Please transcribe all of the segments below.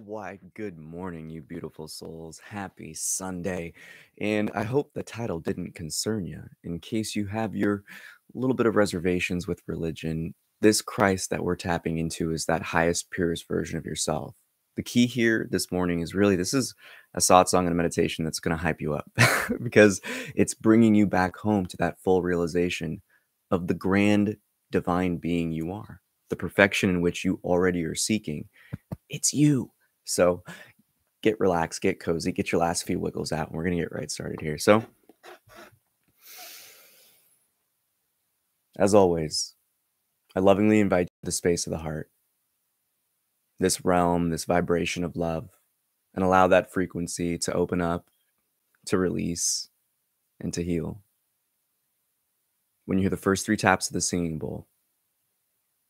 Why, good morning, you beautiful souls. Happy Sunday. And I hope the title didn't concern you. In case you have your little bit of reservations with religion, this Christ that we're tapping into is that highest, purest version of yourself. The key here this morning is really this is a satsang and a meditation that's going to hype you up because it's bringing you back home to that full realization of the grand divine being you are, the perfection in which you already are seeking. It's you. So get relaxed, get cozy, get your last few wiggles out, and we're going to get right started here. So, as always, I lovingly invite you to the space of the heart, this realm, this vibration of love, and allow that frequency to open up, to release, and to heal. When you hear the first 3 taps of the singing bowl,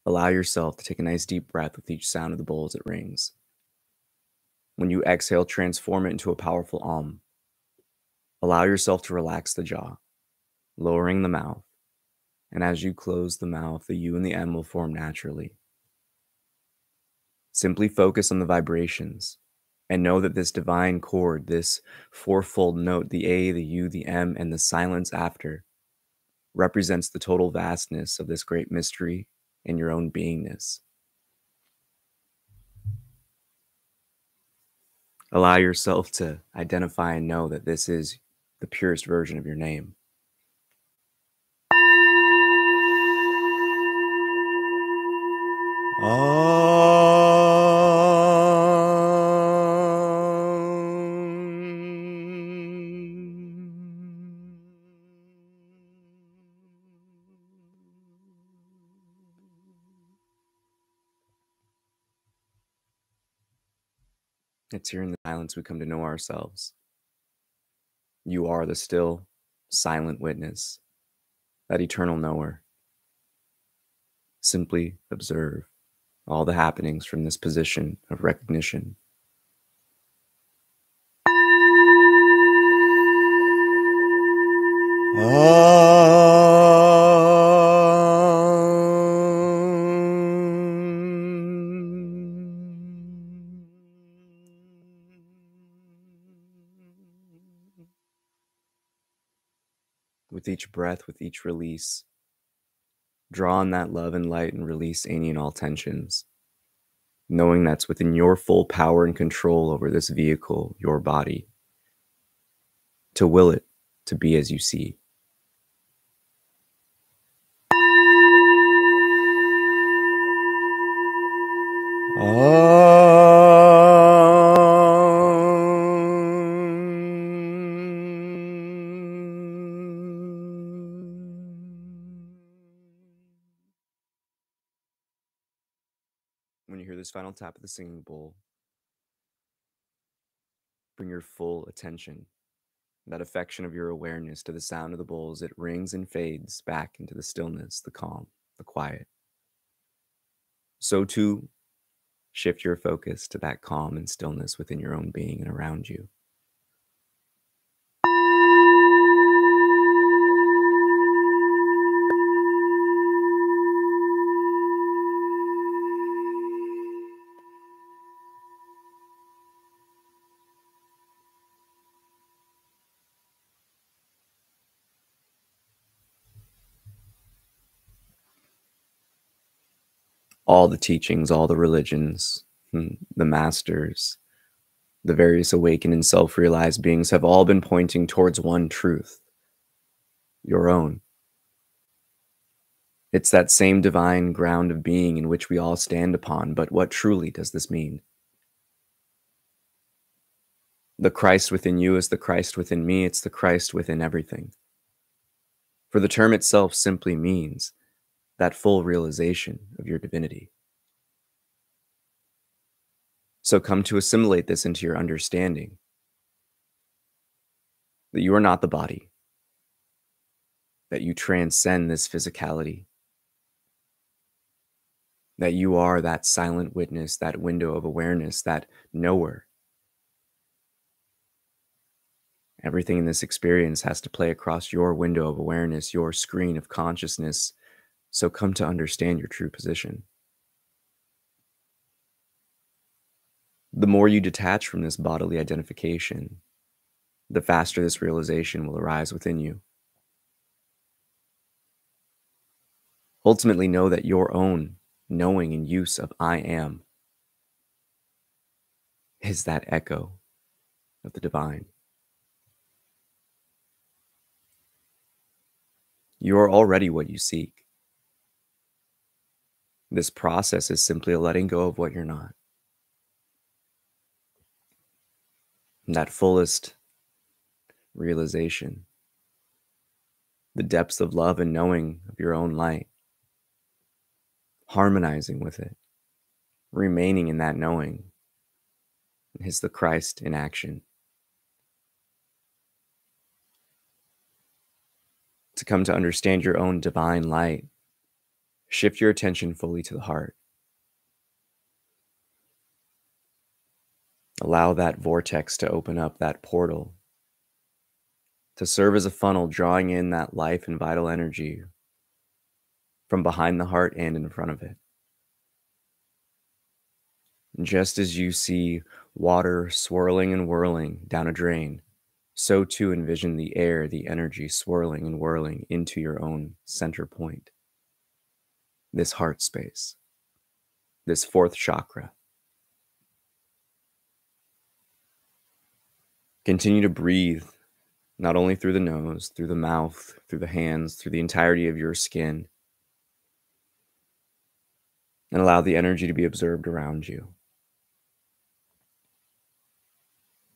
allow yourself to take a nice deep breath with each sound of the bowl as it rings. When you exhale, transform it into a powerful Om. Allow yourself to relax the jaw, lowering the mouth. And as you close the mouth, the U and the M will form naturally. Simply focus on the vibrations and know that this divine chord, this fourfold note, the A, the U, the M, and the silence after, represents the total vastness of this great mystery in your own beingness. Allow yourself to identify and know that this is the purest version of your name. It's here in the silence we come to know ourselves. You are the still, silent witness, that eternal knower. Simply observe all the happenings from this position of recognition. With each breath, with each release, draw on that love and light and release any and all tensions, knowing that's within your full power and control over this vehicle, your body, to will it to be as you see. When you hear this final tap of the singing bowl, bring your full attention, that affection of your awareness to the sound of the bowl as it rings and fades back into the stillness, the calm, the quiet. So too, shift your focus to that calm and stillness within your own being and around you. All the teachings, all the religions, the masters, the various awakened and self-realized beings have all been pointing towards one truth, your own. It's that same divine ground of being in which we all stand upon, but what truly does this mean? The Christ within you is the Christ within me, it's the Christ within everything. For the term itself simply means that full realization of your divinity. So come to assimilate this into your understanding, that you are not the body, that you transcend this physicality, that you are that silent witness, that window of awareness, that knower. Everything in this experience has to play across your window of awareness, your screen of consciousness. So come to understand your true position. The more you detach from this bodily identification, the faster this realization will arise within you. Ultimately, know that your own knowing and use of I am is that echo of the divine. You are already what you seek. This process is simply a letting go of what you're not. And that fullest realization, the depths of love and knowing of your own light, harmonizing with it, remaining in that knowing, is the Christ in action. To come to understand your own divine light, shift your attention fully to the heart. Allow that vortex to open up, that portal, to serve as a funnel, drawing in that life and vital energy from behind the heart and in front of it. And just as you see water swirling and whirling down a drain, so too envision the air, the energy swirling and whirling into your own center point, this heart space, this fourth chakra. Continue to breathe, not only through the nose, through the mouth, through the hands, through the entirety of your skin, and allow the energy to be observed around you.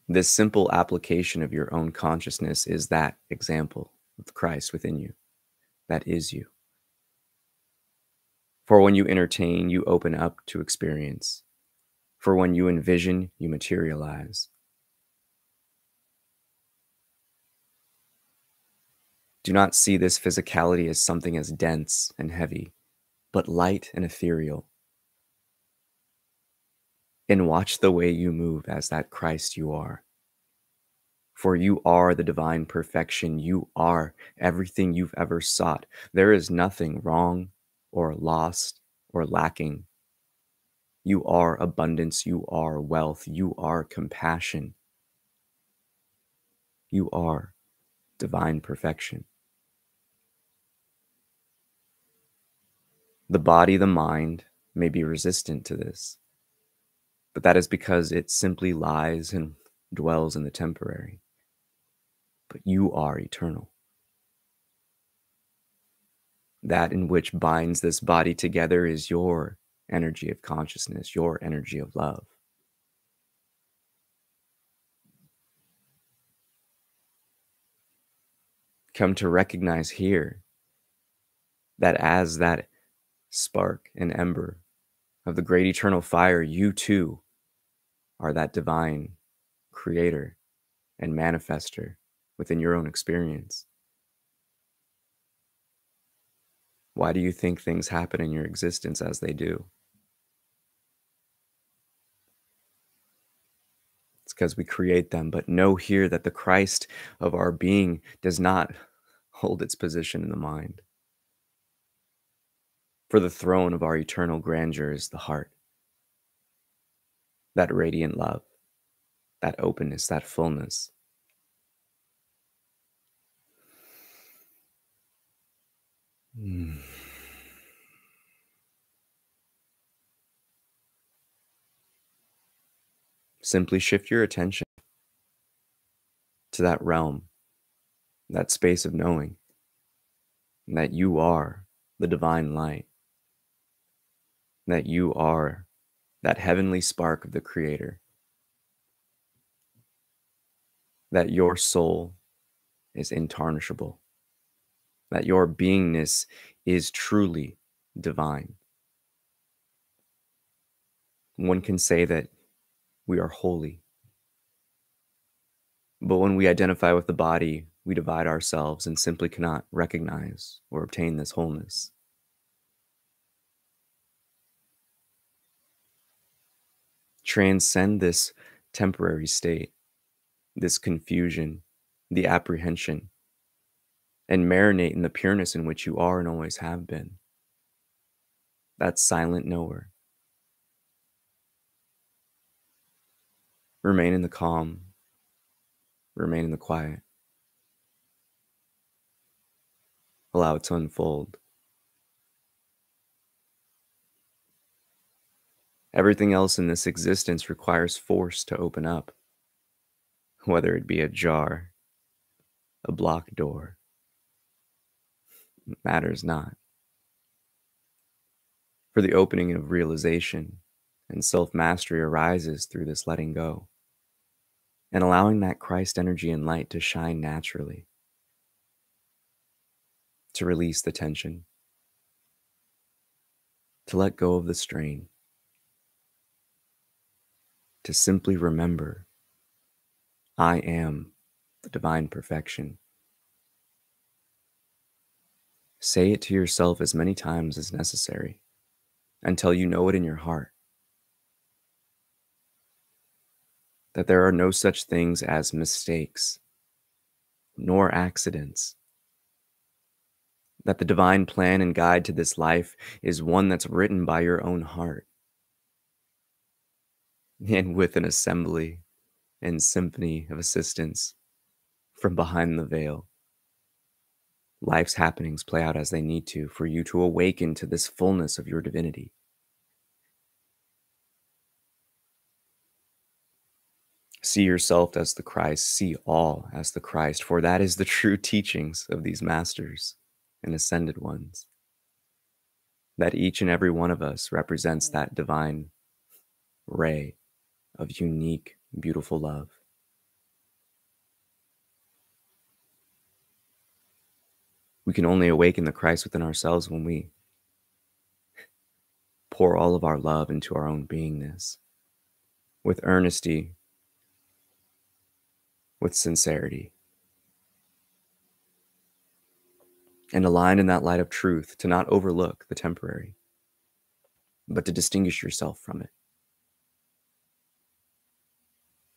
This simple application of your own consciousness is that example of Christ within you. That is you. For when you entertain, you open up to experience. For when you envision, you materialize. Do not see this physicality as something as dense and heavy, but light and ethereal. And watch the way you move as that Christ you are. For you are the divine perfection. You are everything you've ever sought. There is nothing wrong or lost or lacking. You are abundance. You are wealth. You are compassion. You are divine perfection. The body, the mind may be resistant to this, but that is because it simply lies and dwells in the temporary. But you are eternal. That in which binds this body together is your energy of consciousness, your energy of love. Come to recognize here that as that spark and ember of the great eternal fire, you too are that divine creator and manifester within your own experience. Why do you think things happen in your existence as they do? It's because we create them, but know here that the Christ of our being does not hold its position in the mind. For the throne of our eternal grandeur is the heart. That radiant love, that openness, that fullness. Simply shift your attention to that realm, that space of knowing that you are the divine light, that you are that heavenly spark of the Creator, that your soul is intarnishable, that your beingness is truly divine. One can say that we are holy, but when we identify with the body, we divide ourselves and simply cannot recognize or obtain this wholeness. Transcend this temporary state, this confusion, the apprehension, and marinate in the pureness in which you are and always have been. That silent knower. Remain in the calm. Remain in the quiet. Allow it to unfold. Everything else in this existence requires force to open up, whether it be a jar, a blocked door. It matters not. For the opening of realization and self-mastery arises through this letting go and allowing that Christ energy and light to shine naturally, to release the tension, to let go of the strain, to simply remember, I am the divine perfection. Say it to yourself as many times as necessary until you know it in your heart. That there are no such things as mistakes, nor accidents. That the divine plan and guide to this life is one that's written by your own heart. And with an assembly and symphony of assistance from behind the veil. Life's happenings play out as they need to for you to awaken to this fullness of your divinity. See yourself as the Christ, see all as the Christ, for that is the true teachings of these masters and ascended ones. That each and every one of us represents that divine ray of unique, beautiful love. We can only awaken the Christ within ourselves when we pour all of our love into our own beingness, with earnesty, with sincerity, and align in that light of truth to not overlook the temporary, but to distinguish yourself from it,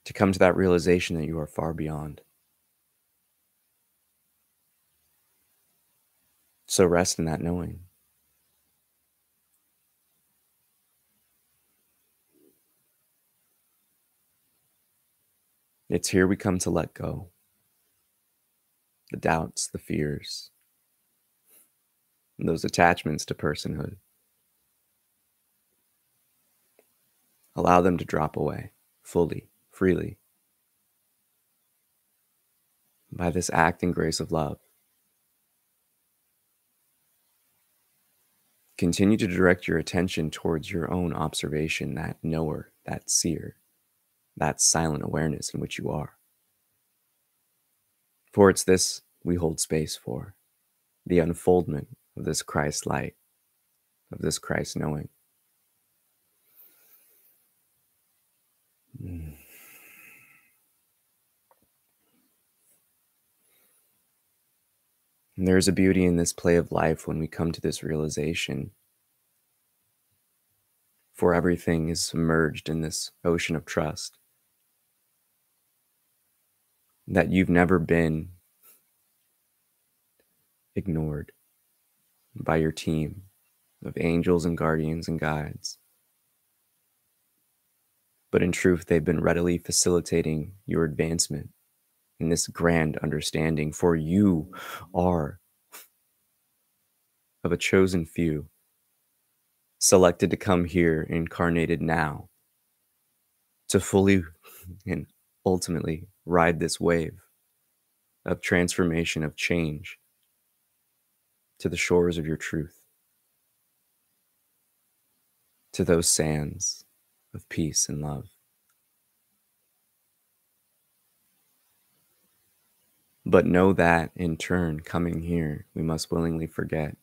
to come to that realization that you are far beyond. So rest in that knowing. It's here we come to let go. The doubts, the fears, and those attachments to personhood. Allow them to drop away fully, freely, by this act and grace of love. Continue to direct your attention towards your own observation, that knower, that seer, that silent awareness in which you are. For it's this we hold space for, the unfoldment of this Christ light, of this Christ knowing. And there is a beauty in this play of life when we come to this realization, for everything is submerged in this ocean of trust, that you've never been ignored by your team of angels and guardians and guides. But in truth, they've been readily facilitating your advancement in this grand understanding, for you are of a chosen few, selected to come here, incarnated now, to fully and ultimately ride this wave of transformation, of change, to the shores of your truth, to those sands of peace and love. But know that, in turn, coming here, we must willingly forget,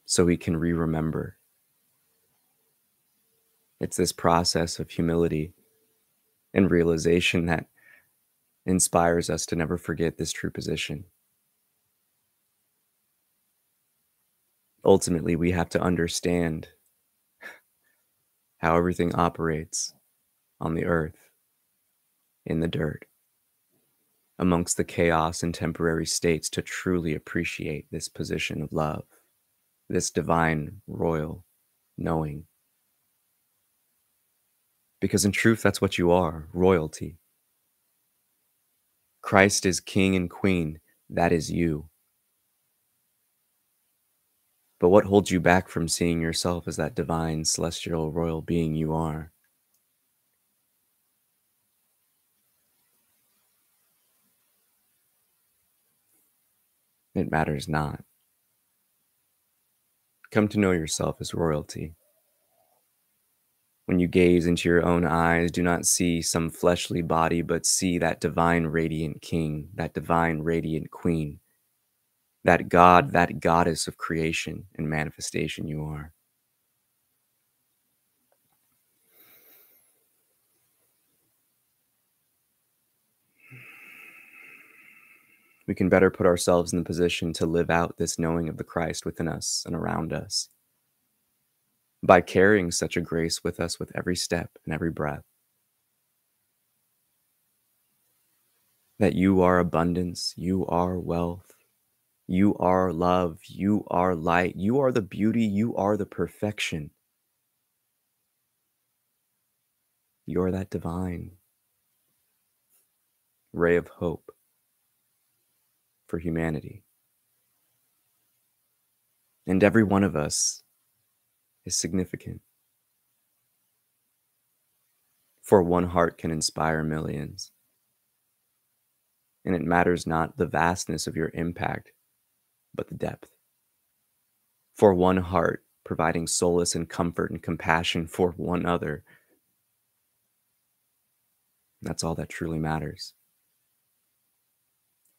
so we can remember. It's this process of humility and realization that inspires us to never forget this true position. Ultimately, we have to understand how everything operates on the earth, in the dirt, amongst the chaos and temporary states, to truly appreciate this position of love, this divine royal knowing. Because in truth, that's what you are, royalty. Christ is king and queen. That is you. But what holds you back from seeing yourself as that divine, celestial, royal being you are? It matters not. Come to know yourself as royalty. When you gaze into your own eyes, do not see some fleshly body, but see that divine, radiant king, that divine, radiant queen, that God, that goddess of creation and manifestation you are. We can better put ourselves in the position to live out this knowing of the Christ within us and around us by carrying such a grace with us with every step and every breath. That you are abundance, you are wealth, you are love, you are light, you are the beauty, you are the perfection. You are that divine ray of hope for humanity. And every one of us is significant. For one heart can inspire millions. And it matters not the vastness of your impact, but the depth. For one heart providing solace and comfort and compassion for one other. That's all that truly matters.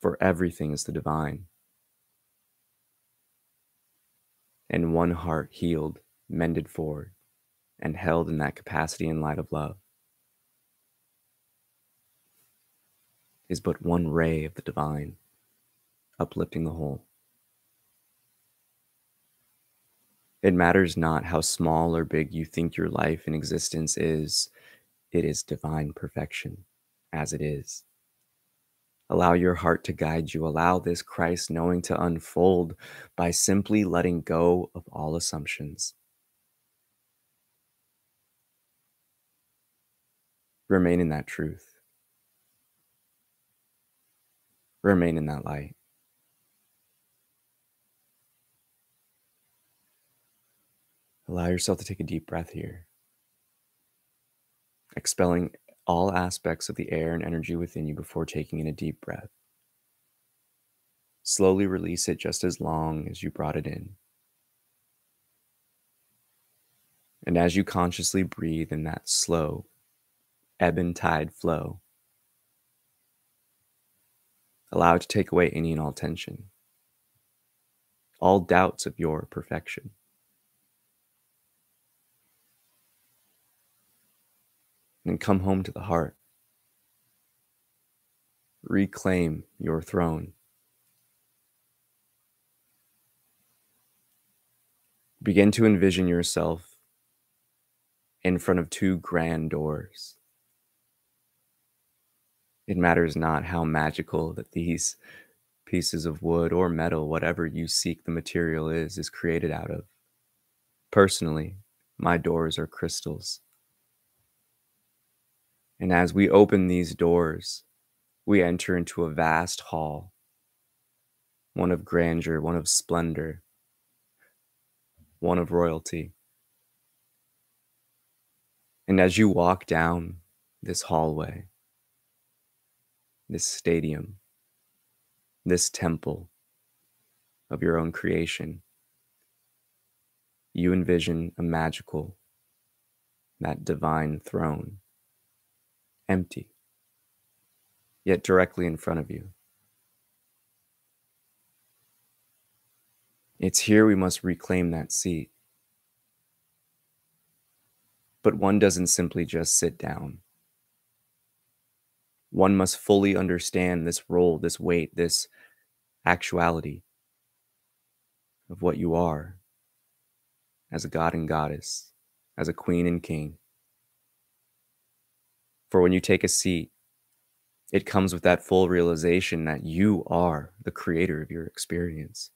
For everything is the divine. And one heart healed, mended forward, and held in that capacity and light of love is but one ray of the divine, uplifting the whole. It matters not how small or big you think your life and existence is, it is divine perfection, as it is. Allow your heart to guide you. Allow this Christ knowing to unfold by simply letting go of all assumptions. Remain in that truth. Remain in that light. Allow yourself to take a deep breath here, expelling all aspects of the air and energy within you before taking in a deep breath. Slowly release it just as long as you brought it in. And as you consciously breathe in that slow ebb and tide flow, allow it to take away any and all tension, all doubts of your perfection. And come home to the heart. Reclaim your throne. Begin to envision yourself in front of two grand doors. It matters not how magical that these pieces of wood or metal, whatever you seek the material is created out of. Personally, my doors are crystals. And as we open these doors, we enter into a vast hall, one of grandeur, one of splendor, one of royalty. And as you walk down this hallway, this stadium, this temple of your own creation, you envision a magical, that divine throne, empty, yet directly in front of you. It's here we must reclaim that seat. But one doesn't simply just sit down. One must fully understand this role, this weight, this actuality of what you are as a god and goddess, as a queen and king. For when you take a seat, it comes with that full realization that you are the creator of your experience.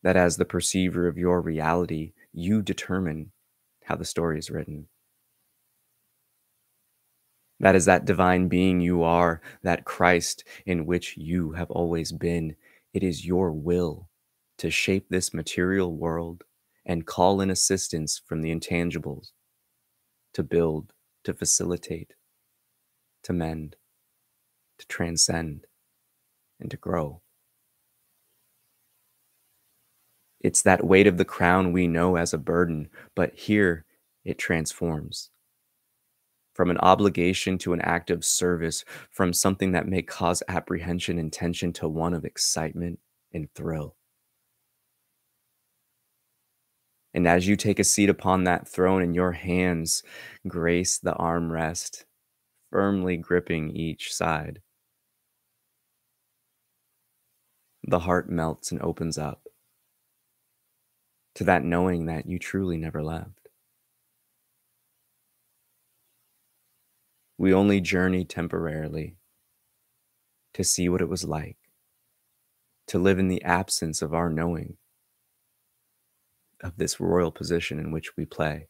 That as the perceiver of your reality, you determine how the story is written. That is that divine being you are, that Christ in which you have always been. It is your will to shape this material world and call in assistance from the intangibles to build, to facilitate, to mend, to transcend, and to grow. It's that weight of the crown we know as a burden, but here it transforms from an obligation to an act of service, from something that may cause apprehension and tension to one of excitement and thrill. And as you take a seat upon that throne and your hands grace the armrest, firmly gripping each side, the heart melts and opens up to that knowing that you truly never left. We only journeyed temporarily to see what it was like to live in the absence of our knowing of this royal position in which we play.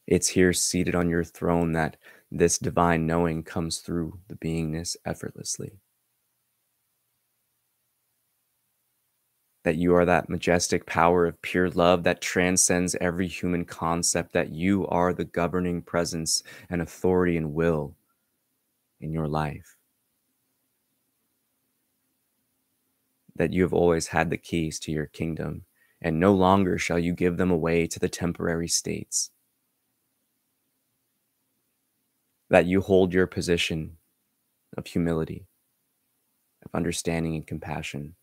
It's here seated on your throne that this divine knowing comes through the beingness effortlessly. That you are that majestic power of pure love that transcends every human concept, that you are the governing presence and authority and will in your life. That you have always had the keys to your kingdom, and no longer shall you give them away to the temporary states. That you hold your position of humility, of understanding and compassion,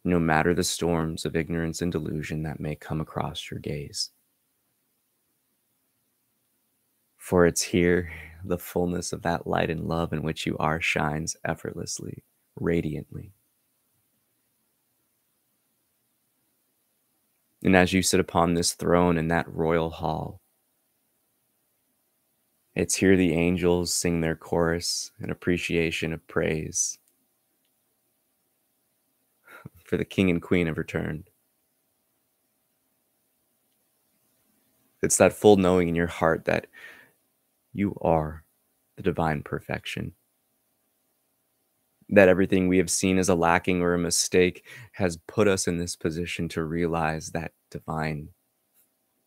no matter the storms of ignorance and delusion that may come across your gaze. For it's here the fullness of that light and love in which you are shines effortlessly, radiantly. And as you sit upon this throne in that royal hall, it's here the angels sing their chorus in appreciation of praise, for the king and queen have returned. It's that full knowing in your heart that you are the divine perfection. That everything we have seen as a lacking or a mistake has put us in this position to realize that divine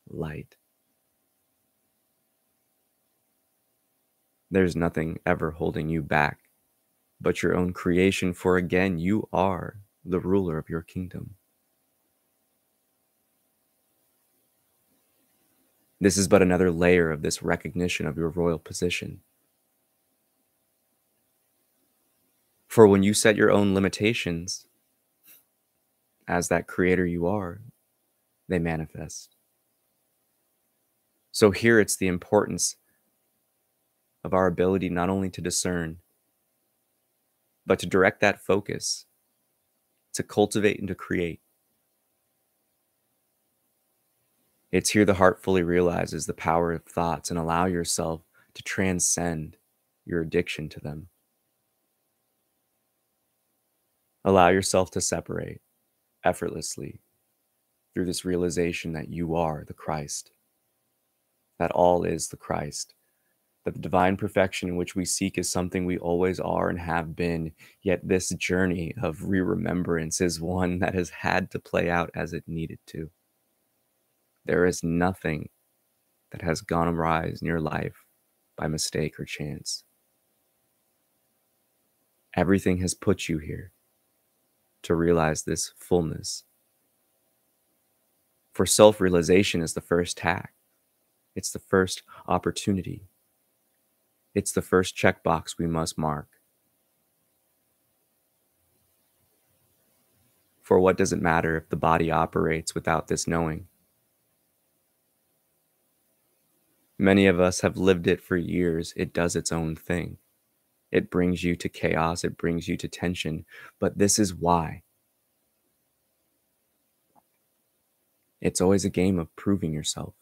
light. There's nothing ever holding you back but your own creation, for again, you are the ruler of your kingdom. This is but another layer of this recognition of your royal position. For when you set your own limitations, as that creator you are, they manifest. So here it's the importance of our ability not only to discern, but to direct that focus, to cultivate and to create. It's here the heart fully realizes the power of thoughts and allow yourself to transcend your addiction to them. Allow yourself to separate effortlessly through this realization that you are the Christ, that all is the Christ, that the divine perfection in which we seek is something we always are and have been, yet this journey of re-remembrance is one that has had to play out as it needed to. There is nothing that has gone awry in your life by mistake or chance. Everything has put you here to realize this fullness. For self-realization is the first tack. It's the first opportunity. It's the first checkbox we must mark. For what does it matter if the body operates without this knowing? Many of us have lived it for years. It does its own thing. It brings you to chaos. It brings you to tension. But this is why. It's always a game of proving yourself.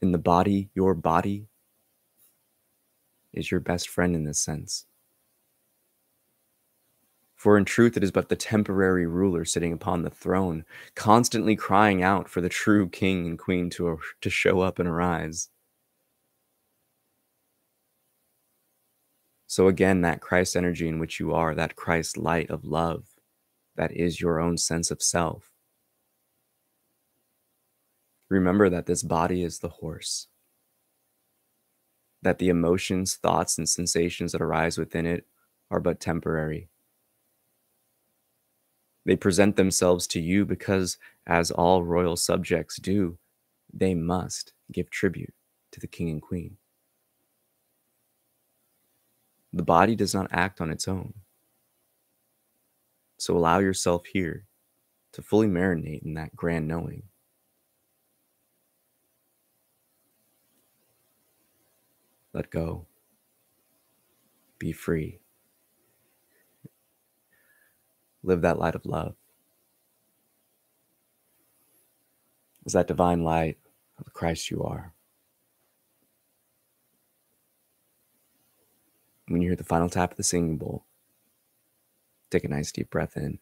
In the body, your body is your best friend in this sense. For in truth, it is but the temporary ruler sitting upon the throne, constantly crying out for the true king and queen to show up and arise. So again, that Christ energy in which you are, that Christ light of love, that is your own sense of self. Remember that this body is the horse, that the emotions, thoughts, and sensations that arise within it are but temporary. They present themselves to you because, as all royal subjects do, they must give tribute to the king and queen. The body does not act on its own. So allow yourself here to fully marinate in that grand knowing. Let go. Be free. Live that light of love. As that divine light of the Christ you are. When you hear the final tap of the singing bowl, take a nice deep breath in.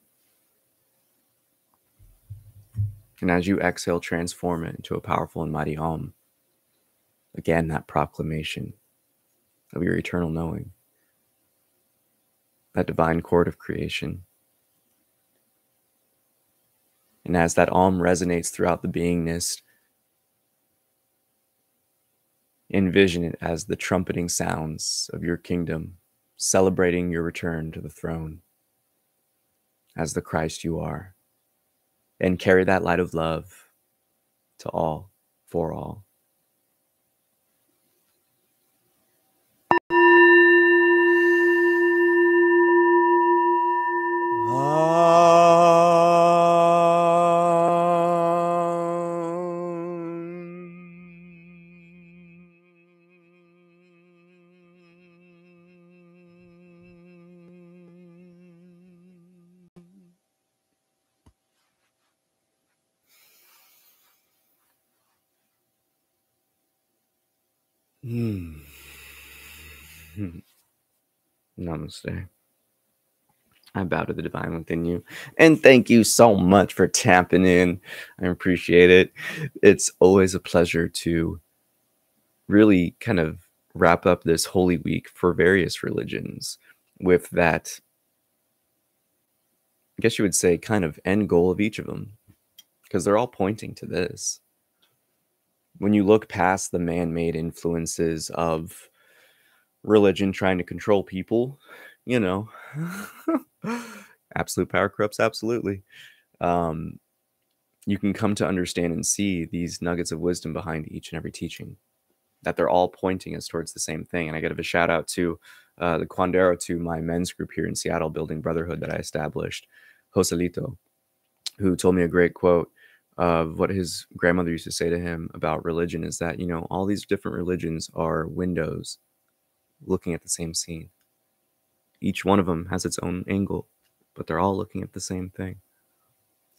And as you exhale, transform it into a powerful and mighty Om. Again, that proclamation of your eternal knowing. That divine chord of creation. And as that Om resonates throughout the beingness, envision it as the trumpeting sounds of your kingdom, celebrating your return to the throne as the Christ you are. And carry that light of love to all, for all. Namaste. I bow to the divine within you. And thank you so much for tapping in. I appreciate it. It's always a pleasure to really kind of wrap up this Holy Week for various religions with that, I guess you would say, kind of end goal of each of them, because they're all pointing to this. When you look past the man-made influences of religion trying to control people, you know, absolute power corrupts absolutely. You can come to understand and see these nuggets of wisdom behind each and every teaching, that they're all pointing us towards the same thing. And I got to give a shout out to the Cuandero, to my men's group here in Seattle, Building Brotherhood, that I established, Joselito, who told me a great quote of what his grandmother used to say to him about religion, is that, you know, all these different religions are windows looking at the same scene. Each one of them has its own angle, but they're all looking at the same thing.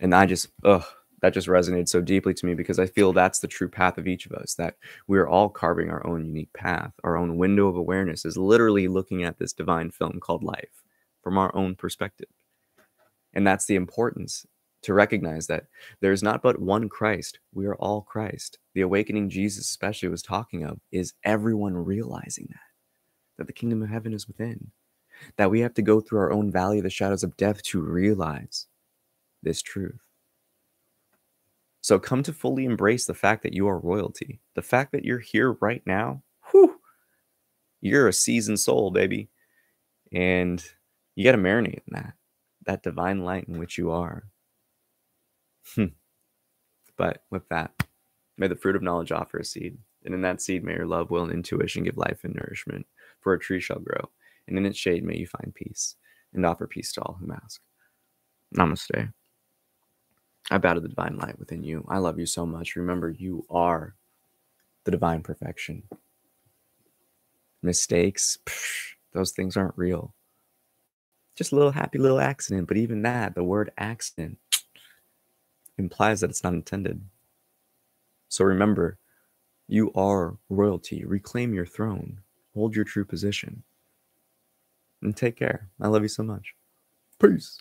And that just resonated so deeply to me, because I feel that's the true path of each of us, that we're all carving our own unique path. Our own window of awareness is literally looking at this divine film called life from our own perspective. And that's the importance, to recognize that there's not but one Christ. We are all Christ. The awakening Jesus especially was talking of is everyone realizing that the kingdom of heaven is within, that we have to go through our own valley of the shadows of death to realize this truth. So come to fully embrace the fact that you are royalty. The fact that you're here right now, whew, you're a seasoned soul, baby. And you got to marinate in that divine light in which you are. But with that, may the fruit of knowledge offer a seed. And in that seed, may your love, will, and intuition give life and nourishment. For a tree shall grow, and in its shade may you find peace, and offer peace to all who ask. Namaste. I bow to the divine light within you. I love you so much. Remember, you are the divine perfection. Mistakes, those things aren't real. Just a little happy little accident. But even that, the word accident, implies that it's not intended. So remember, you are royalty. Reclaim your throne. Hold your true position. And take care. I love you so much. Peace.